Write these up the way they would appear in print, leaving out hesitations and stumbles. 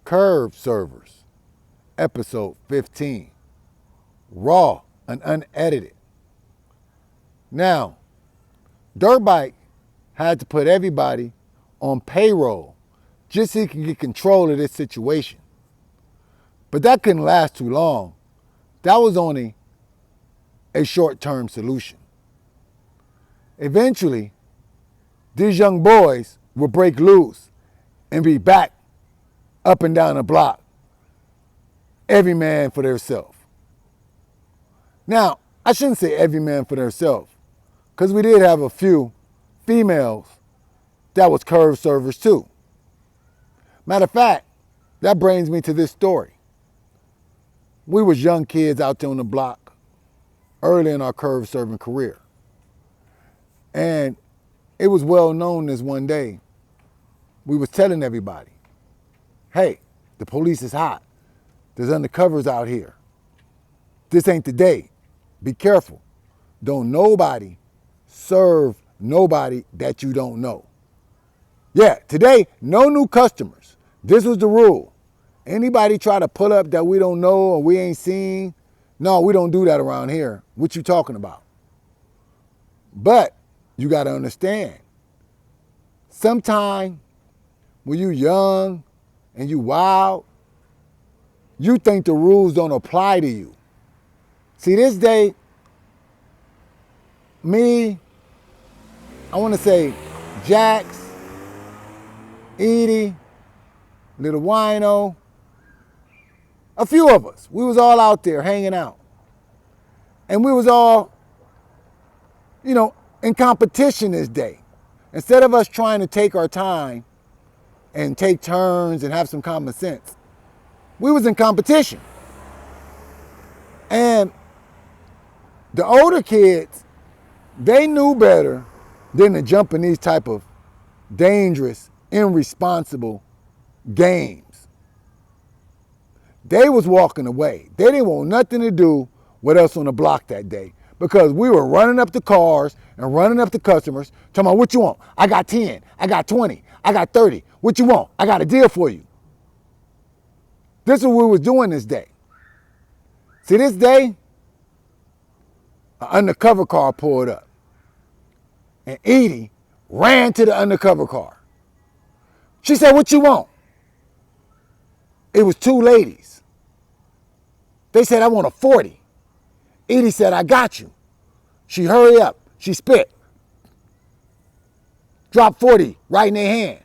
Curve Servers, episode 15, raw and unedited. Now, Dirt Bike had to put everybody on payroll just so he can get control of this situation. But that couldn't last too long. That was only a short-term solution. Eventually, these young boys would break loose and be back up and down the block, every man for theirself. Now, I shouldn't say every man for theirself, because we did have a few females that was curve servers too. Matter of fact, that brings me to this story. We was young kids out there on the block early in our curve serving career. And it was well known this one day, we was telling everybody, hey, the police is hot. There's undercovers out here. This ain't the day. Be careful. Don't nobody serve nobody that you don't know. Yeah, today, no new customers. This was the rule. Anybody try to pull up that we don't know or we ain't seen, no, we don't do that around here. What you talking about? But you got to understand, sometime when you young and you wild, you think the rules don't apply to you. See, this day, me, I want to say Jax, Edie, Little Wino, a few of us, we was all out there hanging out. And we was all, in competition this day. Instead of us trying to take our time and take turns and have some common sense, we was in competition. And the older kids, they knew better than to jump in these type of dangerous, irresponsible games. They was walking away. They didn't want nothing to do with us on the block that day because we were running up the cars and running up the customers, talking about what you want. I got 10, I got 20, I got 30. What you want? I got a deal for you. This is what we was doing this day. See, this day, an undercover car pulled up. And Edie ran to the undercover car. She said, what you want? It was two ladies. They said, I want a 40. Edie said, I got you. She hurried up. She spit. Dropped 40 right in their hand.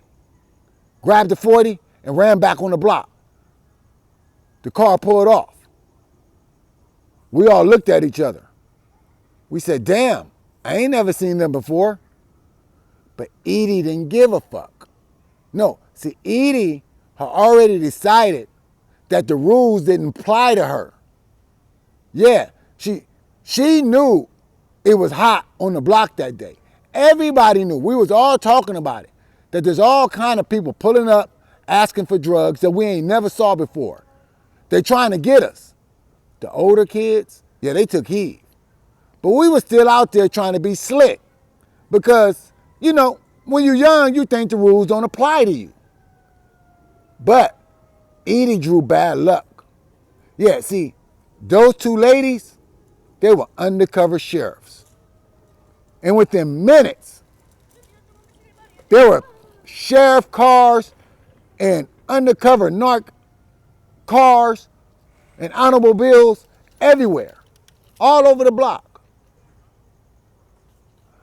Grabbed the 40 and ran back on the block. The car pulled off. We all looked at each other. We said, damn, I ain't never seen them before. But Edie didn't give a fuck. No, see, Edie had already decided that the rules didn't apply to her. Yeah, she knew it was hot on the block that day. Everybody knew. We was all talking about it. That there's all kind of people pulling up, asking for drugs that we ain't never saw before. They trying to get us. The older kids, yeah, they took heed. But we were still out there trying to be slick. Because, when you're young, you think the rules don't apply to you. But Edie drew bad luck. Yeah, see, those two ladies, they were undercover sheriffs. And within minutes, there were sheriff cars and undercover narc cars and automobiles everywhere, all over the block.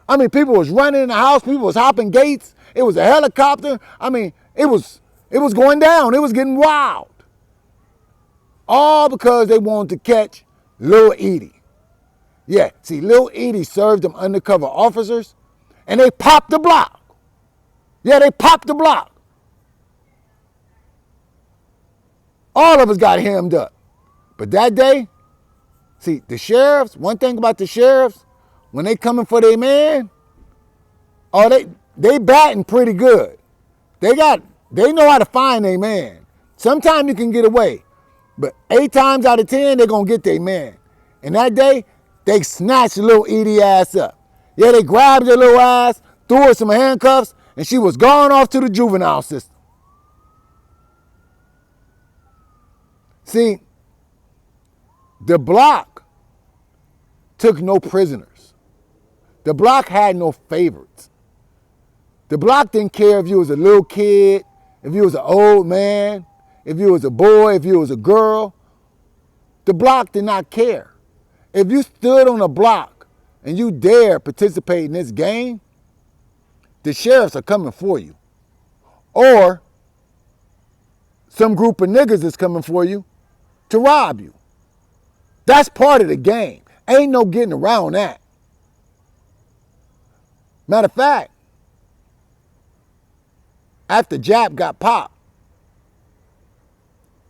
I mean, people was running in the house, people was hopping gates, it was a helicopter. I mean, it was going down, it was getting wild. All because they wanted to catch Lil Edie. Yeah, see, Lil Edie served them undercover officers, and they popped the block. Yeah, they popped the block. All of us got hemmed up. But that day, see, the sheriffs, one thing about the sheriffs, when they coming for their man, they batting pretty good. They know how to find their man. Sometimes you can get away, but 8 times out of 10, they're going to get their man. And that day, they snatched little Edie ass up. Yeah, they grabbed her little ass, threw her some handcuffs, and she was gone off to the juvenile system. See, the block took no prisoners. The block had no favorites. The block didn't care if you was a little kid, if you was an old man, if you was a boy, if you was a girl. The block did not care. If you stood on the block and you dare participate in this game, the sheriffs are coming for you. Or some group of niggas is coming for you to rob you. That's part of the game. Ain't no getting around that. Matter of fact, after Jap got popped,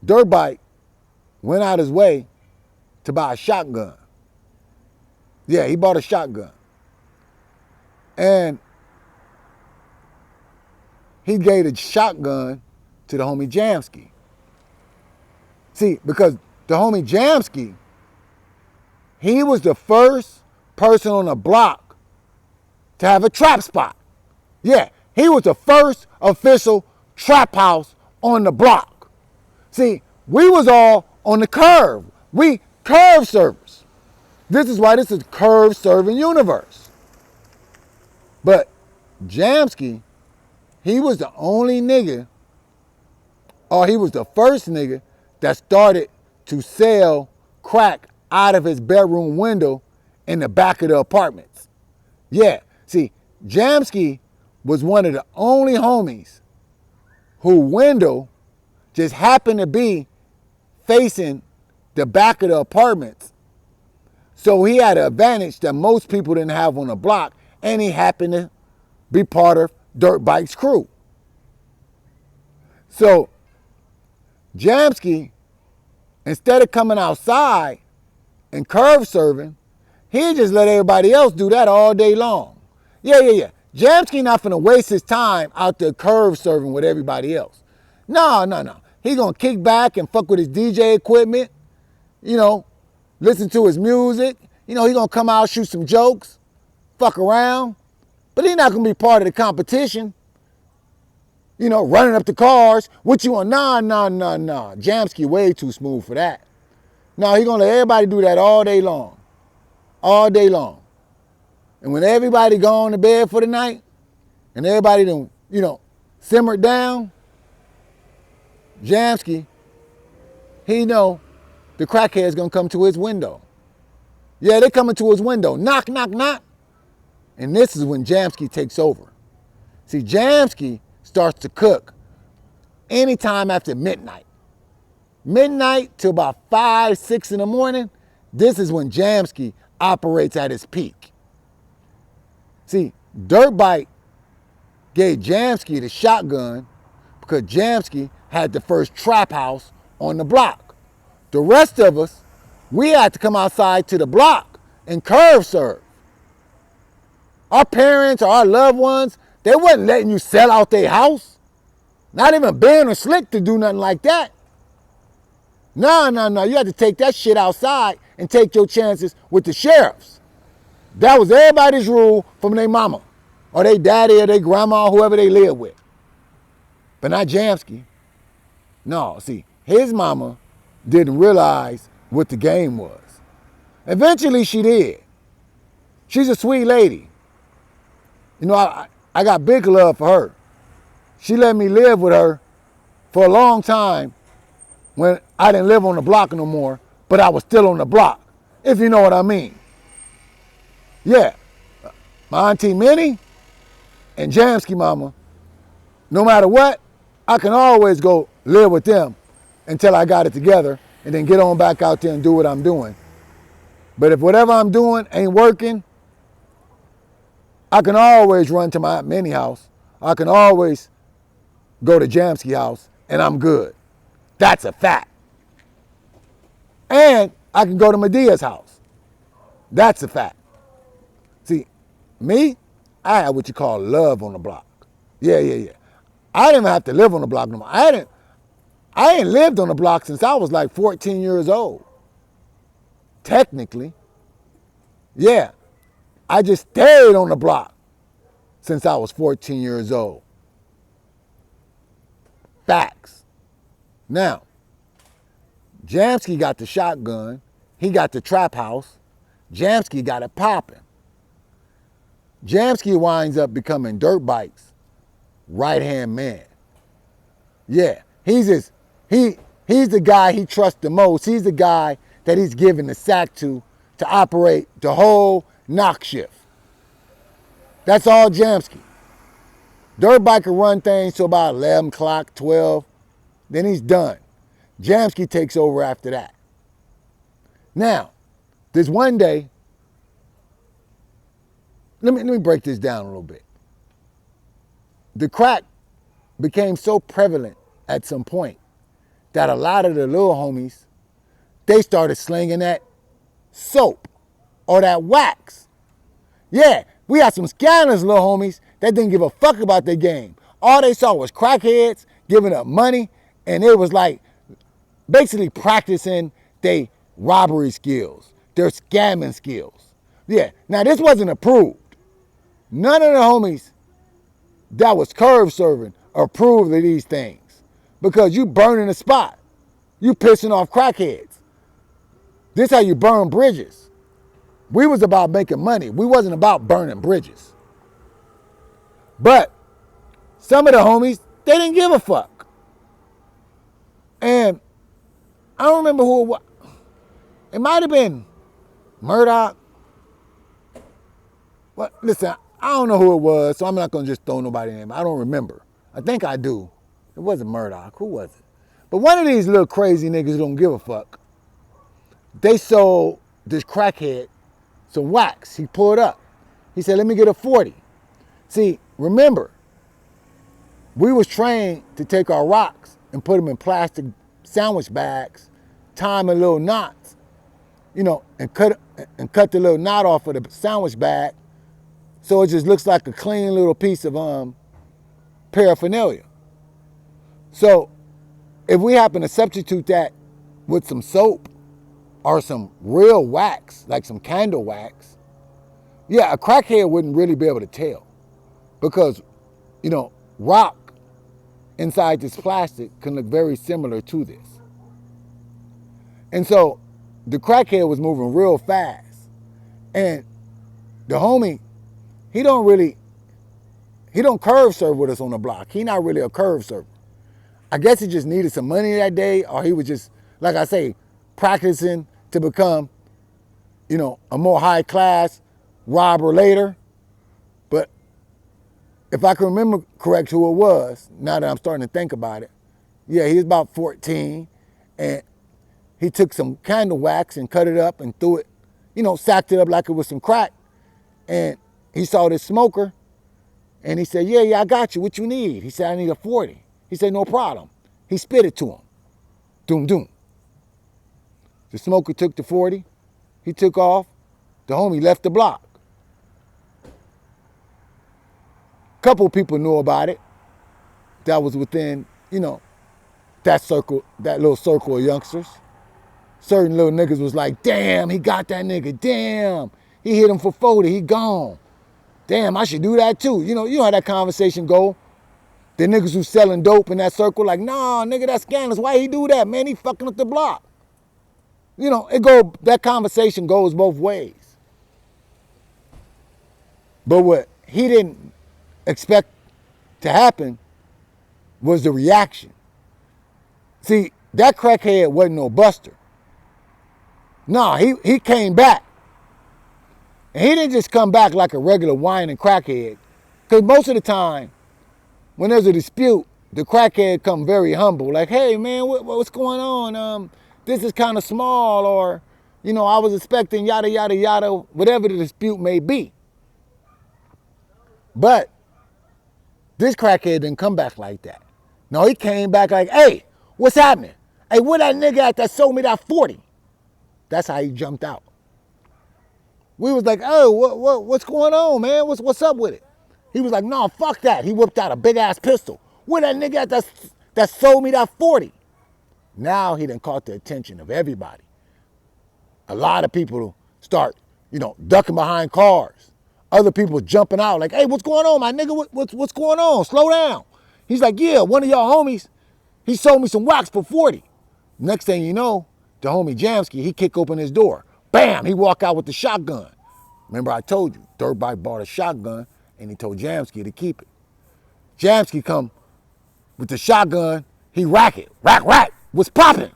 Dirtbite went out his way to buy a shotgun. Yeah, he bought a shotgun. And he gave the shotgun to the homie Jamski. See, because the homie Jamski, he was the first person on the block to have a trap spot. Yeah, he was the first official trap house on the block. See, we was all on the curve. We curve servers. This is why this is curve serving universe. But Jamski, he was the only nigga, or he was the first nigga that started to sell crack out of his bedroom window in the back of the apartments. Yeah, see, Jamski was one of the only homies whose window just happened to be facing the back of the apartments. So he had an advantage that most people didn't have on the block, and he happened to be part of Dirtbite's crew. So Jamski, instead of coming outside and curve serving, he just let everybody else do that all day long. Yeah. Jamski not finna waste his time out there curve serving with everybody else. No. He gonna kick back and fuck with his DJ equipment, listen to his music. He gonna come out, shoot some jokes, fuck around. But he not gonna be part of the competition. Running up the cars. What you want? Nah. Jamski way too smooth for that. No, he gonna let everybody do that all day long. All day long. And when everybody gone to bed for the night, and everybody done, simmered down, Jamski, he know the crackhead's gonna come to his window. Yeah, they coming to his window. Knock. And this is when Jamski takes over. See, Jamski starts to cook anytime after midnight. Midnight till about 5, 6 in the morning, this is when Jamski operates at his peak. See, Dirtbite gave Jamski the shotgun because Jamski had the first trap house on the block. The rest of us, we had to come outside to the block and curve serve. Our parents or our loved ones, they wasn't letting you sell out their house. Not even Ben or Slick to do nothing like that. No. You had to take that shit outside and take your chances with the sheriffs. That was everybody's rule from their mama or their daddy or their grandma or whoever they lived with. But not Jamski. No, see, his mama didn't realize what the game was. Eventually she did. She's a sweet lady. I got big love for her. She let me live with her for a long time when I didn't live on the block no more, but I was still on the block, if you know what I mean. Yeah, my Auntie Minnie and Jamski mama, no matter what, I can always go live with them until I got it together and then get on back out there and do what I'm doing. But if whatever I'm doing ain't working, I can always run to my Aunt Minnie house. I can always go to Jamski house and I'm good. That's a fact. And I can go to Medea's house. That's a fact. See, me, I had what you call love on the block. Yeah. I didn't even have to live on the block no more. I ain't lived on the block since I was like 14 years old. Technically. Yeah. I just stayed on the block since I was 14 years old. Facts. Now, Jamsky got the shotgun. He got the trap house. Jamsky got it popping. Jamsky winds up becoming Dirt Bike's right-hand man. Yeah, he's the guy he trusts the most. He's the guy that he's giving the sack to operate the whole knock shift. That's all Jamsky. Dirt Bike can run things till about 11 o'clock, 12. Then he's done. Jamsky takes over after that. Now, this one day, let me break this down a little bit. The crack became so prevalent at some point that a lot of the little homies, they started slinging that soap or that wax. Yeah, we had some scandalous little homies that didn't give a fuck about their game. All they saw was crackheads giving up money, and it was like basically practicing their robbery skills, their scamming skills. Yeah, now this wasn't approved. None of the homies that was curve serving approved of these things because you burning the spot. You pissing off crackheads. This how you burn bridges. We was about making money. We wasn't about burning bridges. But some of the homies, they didn't give a fuck. And I don't remember who it was. It might have been Murdoch. Well, listen, I don't know who it was, so I'm not going to just throw nobody's name. I don't remember. I think I do. It wasn't Murdoch. Who was it? But one of these little crazy niggas who don't give a fuck, they sold this crackhead some wax. He pulled up. He said, let me get a 40. See, remember, we was trained to take our rocks and put them in plastic sandwich bags, tie them in little knots, and cut the little knot off of the sandwich bag so it just looks like a clean little piece of paraphernalia. So if we happen to substitute that with some soap or some real wax, like some candle wax, yeah, a crackhead wouldn't really be able to tell because, rock inside this plastic can look very similar to this. And so the crackhead was moving real fast. And the homie, he don't curve serve with us on the block. He not really a curve server. I guess he just needed some money that day, or he was just, like I say, practicing to become, a more high class robber later. But if I can remember correct who it was, now that I'm starting to think about it, yeah, he was about 14, and he took some candle wax and cut it up and threw it, sacked it up like it was some crack. And he saw this smoker, and he said, yeah, I got you. What you need? He said, I need a 40. He said, no problem. He spit it to him. Doom, doom. The smoker took the 40. He took off. The homie left the block. Couple people knew about it. That was within, that circle, that little circle of youngsters. Certain little niggas was like, damn, he got that nigga. Damn, he hit him for 40. He gone. Damn, I should do that too. You know how that conversation go. The niggas who selling dope in that circle like, nah, nigga, that's scandalous. Why he do that, man? He fucking up the block. That conversation goes both ways. But what he didn't expect to happen was the reaction. See, that crackhead wasn't no buster. Nah, he came back. And he didn't just come back like a regular whining crackhead. Because most of the time, when there's a dispute, the crackhead come very humble. Like, hey, man, what's going on? This is kind of small. Or, I was expecting yada, yada, yada, whatever the dispute may be. But this crackhead didn't come back like that. No, he came back like, hey, what's happening? Hey, where that nigga at that sold me that 40? That's how he jumped out. We was like, oh, what's going on, man? What's up with it? He was like, no, fuck that. He whipped out a big-ass pistol. Where that nigga at that sold me that 40? Now he done caught the attention of everybody. A lot of people start, ducking behind cars. Other people jumping out like, hey, what's going on, my nigga? What's going on? Slow down. He's like, yeah, one of y'all homies, he sold me some wax for 40. Next thing you know, the homie Jamsky, he kick open his door. Bam! He walk out with the shotgun. Remember I told you, Dirt Bike bought a shotgun and he told Jamsky to keep it. Jamsky come with the shotgun, he rack it. Rack, rack. What's popping?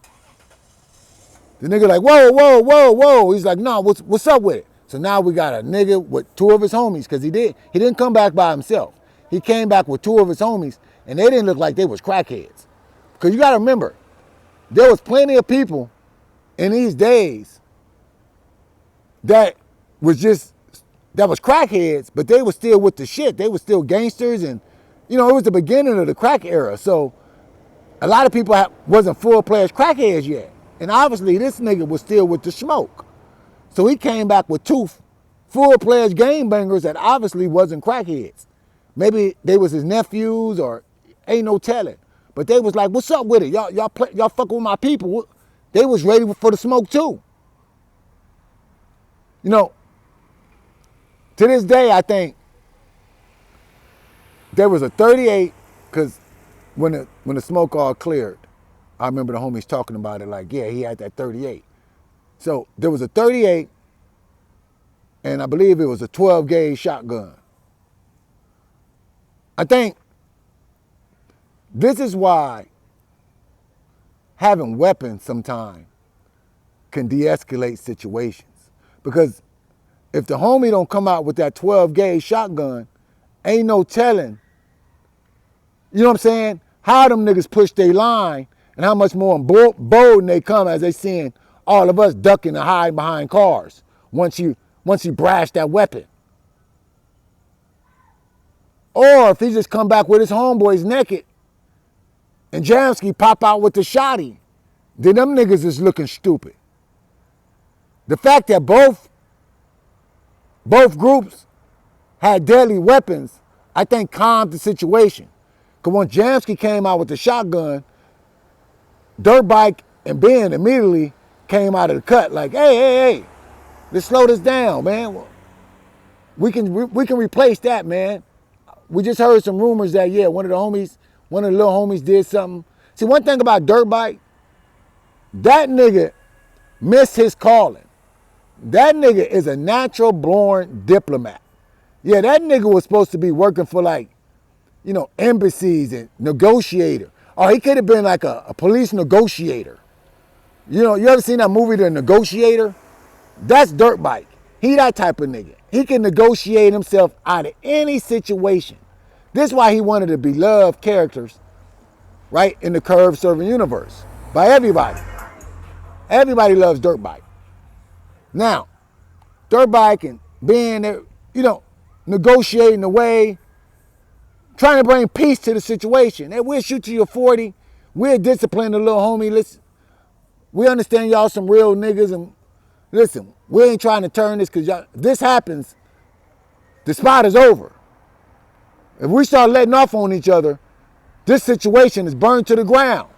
The nigga like, whoa, whoa, whoa, whoa. He's like, no, what's up with it? So now we got a nigga with two of his homies, because he didn't come back by himself. He came back with two of his homies, and they didn't look like they was crackheads. Because you got to remember, there was plenty of people in these days that was crackheads, but they were still with the shit. They were still gangsters, and, it was the beginning of the crack era. So a lot of people wasn't full-fledged crackheads yet. And obviously, this nigga was still with the smoke. So he came back with two full-fledged gangbangers that obviously wasn't crackheads. Maybe they was his nephews or ain't no telling. But they was like, what's up with it? Y'all fucking with my people. They was ready for the smoke too. To this day, I think there was a 38, because when the smoke all cleared, I remember the homies talking about it like, yeah, he had that 38. So there was a 38, and I believe it was a 12 gauge shotgun. I think this is why having weapons sometimes can de-escalate situations. Because if the homie don't come out with that 12 gauge shotgun, ain't no telling, you know what I'm saying, how them niggas push their line and how much more bold they come as they seeing all of us ducking and hiding behind cars once you brash that weapon. Or if he just come back with his homeboys naked and Jamsky pop out with the shotty, then them niggas is looking stupid. The fact that both groups had deadly weapons, I think calmed the situation. Because when Jamsky came out with the shotgun, Dirt Bike and Ben immediately came out of the cut like, hey, let's slow this down, man. We can replace that, man. We just heard some rumors that, yeah, one of the little homies did something. See, one thing about Dirt Bike, that nigga missed his calling. That nigga is a natural born diplomat. Yeah, that nigga was supposed to be working for embassies and negotiator. Or he could have been like a police negotiator. You ever seen that movie, The Negotiator? That's Dirt Bike. He that type of nigga. He can negotiate himself out of any situation. This is why he one of the beloved characters, right, in the Curve Serving universe. By everybody. Everybody loves Dirt Bike. Now, Dirt Bike and being there, negotiating away, trying to bring peace to the situation. Hey, we'll shoot you your 40. We'll discipline the little homie. Listen, we understand y'all some real niggas, and listen, we ain't trying to turn this, because if this happens, the spot is over. If we start letting off on each other, this situation is burned to the ground.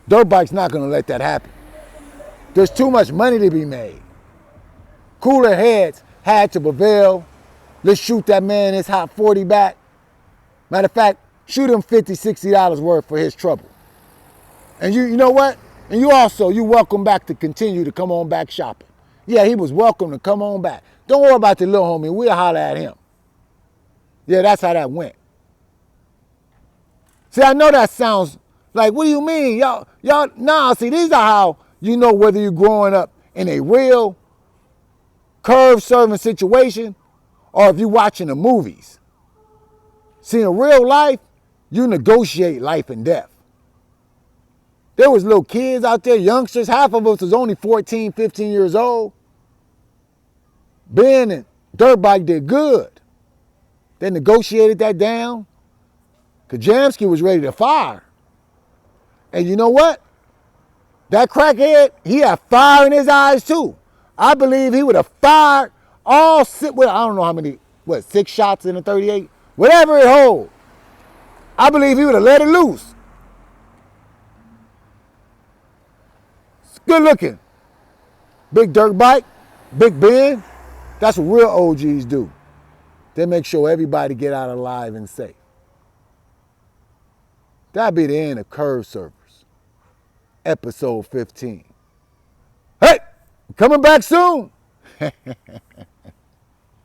Dirt Bike's not going to let that happen. There's too much money to be made. Cooler heads had to prevail. Let's shoot that man his hot 40 back. Matter of fact, shoot him $50, $60 worth for his trouble. And you know what? And you welcome back to continue to come on back shopping. Yeah, he was welcome to come on back. Don't worry about the little homie. We'll holler at him. Yeah, that's how that went. See, I know that sounds like, what do you mean? Y'all, see, these are how you know whether you're growing up in a real curve serving situation or if you're watching the movies. See, in real life, you negotiate life and death. There was little kids out there, youngsters, half of us was only 14, 15 years old. Ben and Dirt Bike did good. They negotiated that down. Jamsky was ready to fire. And you know what? That crackhead, he had fire in his eyes too. I believe he would have fired all six, I don't know how many, 6 shots in a 38? Whatever it holds. I believe he would have let it loose. It's good looking. Big Dirt Bike, Big Ben. That's what real OGs do. They make sure everybody get out alive and safe. That'd be the end of curve servers. episode 15. Hey, coming back soon.